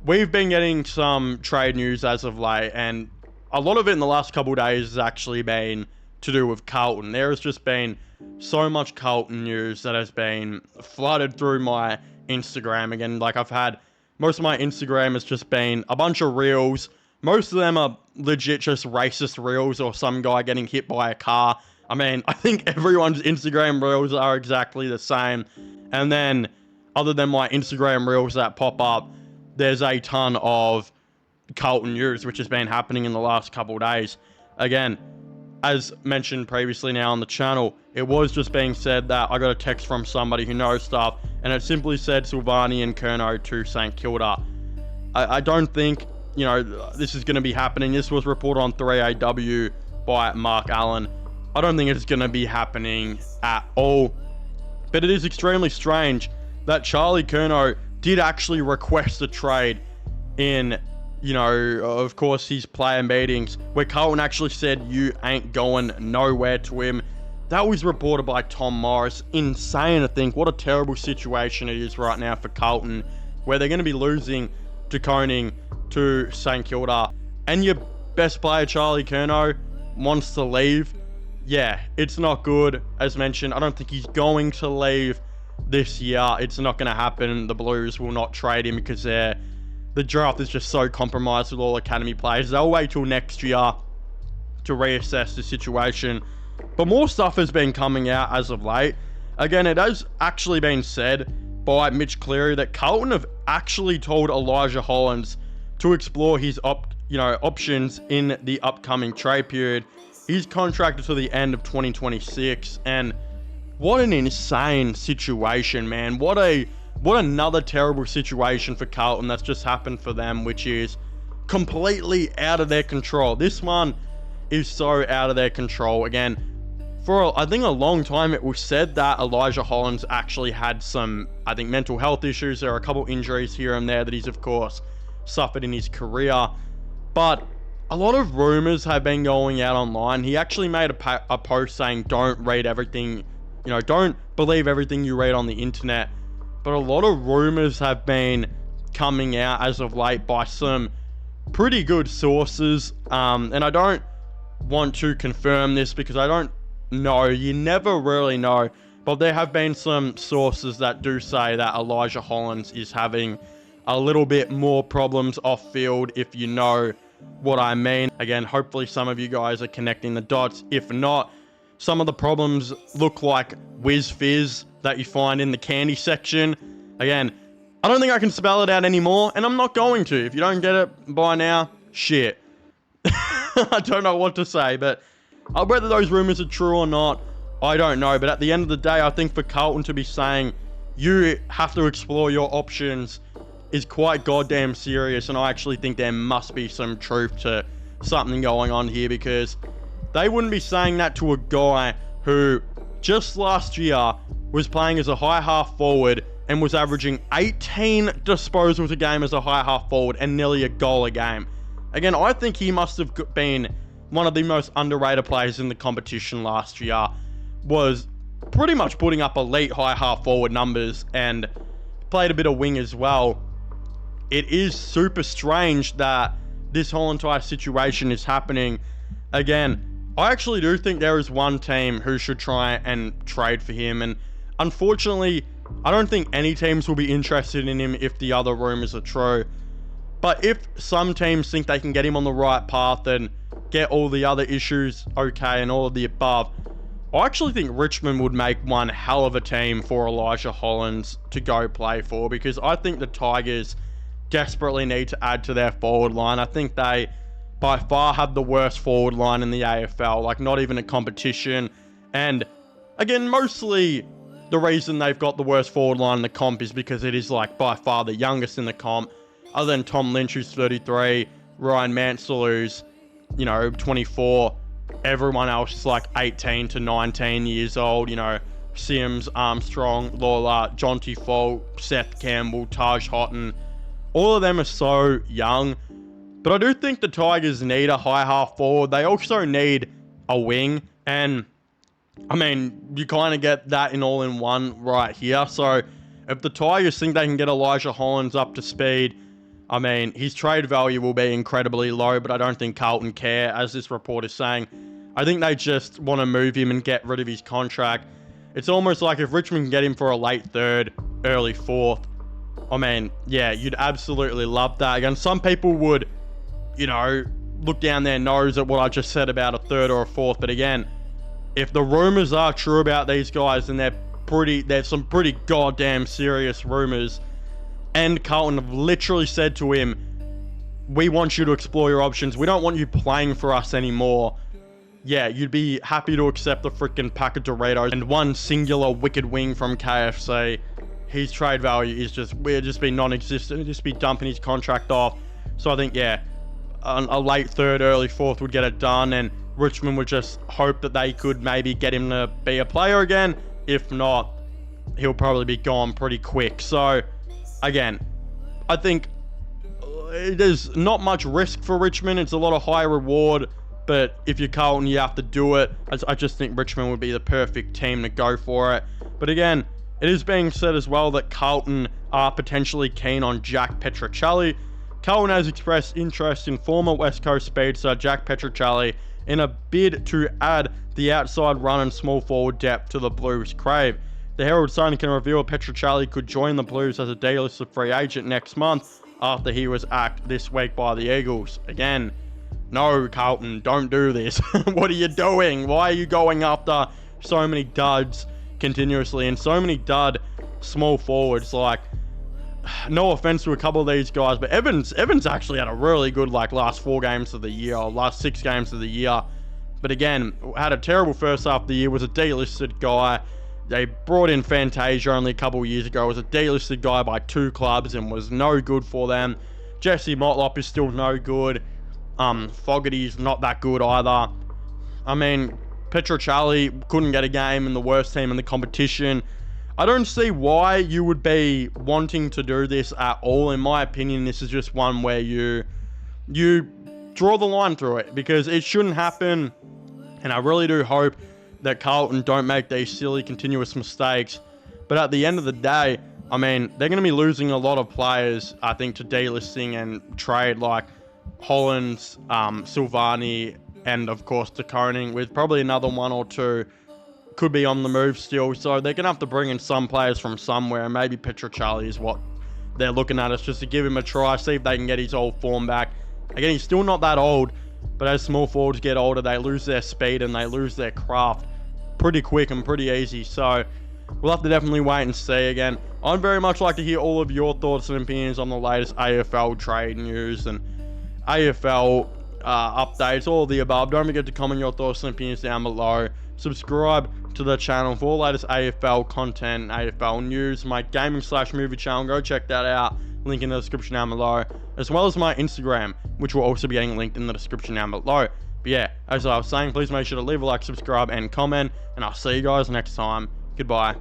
we've been getting some trade news as of late, and a lot of it in the last couple of days has actually been to do with Carlton. There has just been so much Carlton news that has been flooded through my Instagram. Again, like I've had, most of my Instagram has just been a bunch of reels. Most of them are legit just racist reels or some guy getting hit by a car. I mean, I think everyone's Instagram reels are exactly the same. And then, other than my Instagram reels that pop up, there's a ton of Carlton news, which has been happening in the last couple of days. Again, as mentioned previously now on the channel, it was just being said that I got a text from somebody who knows stuff, and it simply said Silvani and Curnow to St Kilda. I don't think, you know, this is going to be happening. This was reported on 3AW by Mark Allen. I don't think it's going to be happening at all. But it is extremely strange that Charlie Curnow did actually request a trade in, you know, of course, his player meetings, where Carlton actually said, "You ain't going nowhere" to him. That was reported by Tom Morris. Insane to think. What a terrible situation it is right now for Carlton, where they're going to be losing De Koning to St Kilda. And your best player, Charlie Curnow, wants to leave. Yeah, it's not good. As mentioned, I don't think he's going to leave this year. It's not going to happen. The Blues will not trade him because the draft is just so compromised with all academy players. They'll wait till next year to reassess the situation. But more stuff has been coming out as of late. Again, it has actually been said by Mitch Cleary that Carlton have actually told Elijah Hollands to explore his options in the upcoming trade period. He's contracted to the end of 2026, and what an insane situation, man. What another terrible situation for Carlton that's just happened for them, which is completely out of their control. This one is so out of their control. Again, for I think a long time it was said that Elijah Hollands actually had some, I think, mental health issues. There are a couple injuries here and there that he's, of course, suffered in his career. But a lot of rumors have been going out online. He actually made a post saying, don't read everything, don't believe everything you read on the internet. But a lot of rumors have been coming out as of late by some pretty good sources. And I don't want to confirm this because I don't know. You never really know. But there have been some sources that do say that Elijah Hollands is having a little bit more problems off field, if you know what I mean. Again, hopefully some of you guys are connecting the dots. If not, some of the problems look like Whiz Fizz that you find in the candy section. Again, I don't think I can spell it out anymore, and I'm not going to. If you don't get it by now, shit. I don't know what to say, but whether those rumors are true or not, I don't know. But at the end of the day, I think for Carlton to be saying you have to explore your options is quite goddamn serious, and I actually think there must be some truth to something going on here, because they wouldn't be saying that to a guy who just last year was playing as a high half forward and was averaging 18 disposals a game as a high half forward and nearly a goal a game. Again, I think he must have been one of the most underrated players in the competition last year. Was pretty much putting up elite high half forward numbers and played a bit of wing as well. It is super strange that this whole entire situation is happening. Again, I actually do think there is one team who should try and trade for him, and unfortunately, I don't think any teams will be interested in him if the other rumors are true. But if some teams think they can get him on the right path and get all the other issues okay and all of the above, I actually think Richmond would make one hell of a team for Elijah Hollands to go play for, because I think the Tigers desperately need to add to their forward line. I think they by far have the worst forward line in the AFL, like not even a competition. And again, mostly the reason they've got the worst forward line in the comp is because it is like by far the youngest in the comp, other than Tom Lynch, who's 33, Ryan Mansell, who's 24. Everyone else is like 18 to 19 years old. Sims, Armstrong, Lawler, Jonty Folk, Seth Campbell, Taj Houghton. All of them are so young. But I do think the Tigers need a high half forward. They also need a wing. And, I mean, you kind of get that in all in one right here. So, if the Tigers think they can get Elijah Hollands up to speed I mean, his trade value will be incredibly low, but I don't think Carlton care, as this report is saying. I think they just want to move him and get rid of his contract. It's almost like if Richmond can get him for a late third, early fourth, I mean, yeah, you'd absolutely love that. Again, some people would, you know, look down their nose at what I just said about a third or a fourth. But again, if the rumors are true about these guys, then there's some pretty goddamn serious rumors. And Carlton have literally said to him, we want you to explore your options. We don't want you playing for us anymore. Yeah, you'd be happy to accept the freaking pack of Doritos and one singular wicked wing from KFC. His trade value is just be non-existent. He'd just be dumping his contract off. So I think, yeah, a late third, early fourth would get it done, and Richmond would just hope that they could maybe get him to be a player again. If not, he'll probably be gone pretty quick. So again, I think there's not much risk for Richmond. It's a lot of high reward, but if you're Carlton, you have to do it. I just think Richmond would be the perfect team to go for it. But again, it is being said as well that Carlton are potentially keen on Jack Petrocelli. Carlton has expressed interest in former West Coast speedster Jack Petrocelli in a bid to add the outside run and small forward depth to the Blues' crave. The Herald Sun can reveal Petrocelli could join the Blues as a delisted free agent next month after he was axed this week by the Eagles. Again, no, Carlton, don't do this. What are you doing? Why are you going after so many duds continuously and so many dud small forwards? Like, no offense to a couple of these guys, but Evans actually had a really good last 4 games of the year, or last 6 games of the year. But again, had a terrible first half of the year, was a delisted guy. They brought in Fantasia only a couple of years ago, was a delisted guy by 2 clubs and was no good for them. Jesse Motlop is still no good. Fogarty's not that good either. I mean, Petrocelli couldn't get a game in the worst team in the competition. I don't see why you would be wanting to do this at all. In my opinion, this is just one where you draw the line through it, because it shouldn't happen. And I really do hope that Carlton don't make these silly continuous mistakes. But at the end of the day, I mean, they're going to be losing a lot of players, I think, to delisting and trade, like Hollands, Silvani, and of course De Koning, with probably another 1 or 2 could be on the move still. So they're going to have to bring in some players from somewhere, and maybe Petrocelli is what they're looking at. It's just to give him a try, see if they can get his old form back. Again, he's still not that old, but as small forwards get older, they lose their speed and they lose their craft pretty quick and pretty easy. So we'll have to definitely wait and see. Again, I'd very much like to hear all of your thoughts and opinions on the latest AFL trade news and AFL updates, all of the above. Don't forget to comment your thoughts and opinions down below. Subscribe to the channel for all latest AFL content, AFL news, my gaming/movie channel. Go check that out. Link in the description down below, as well as my Instagram, which will also be getting linked in the description down below. But yeah, as I was saying, please make sure to leave a like, subscribe, and comment, and I'll see you guys next time. Goodbye.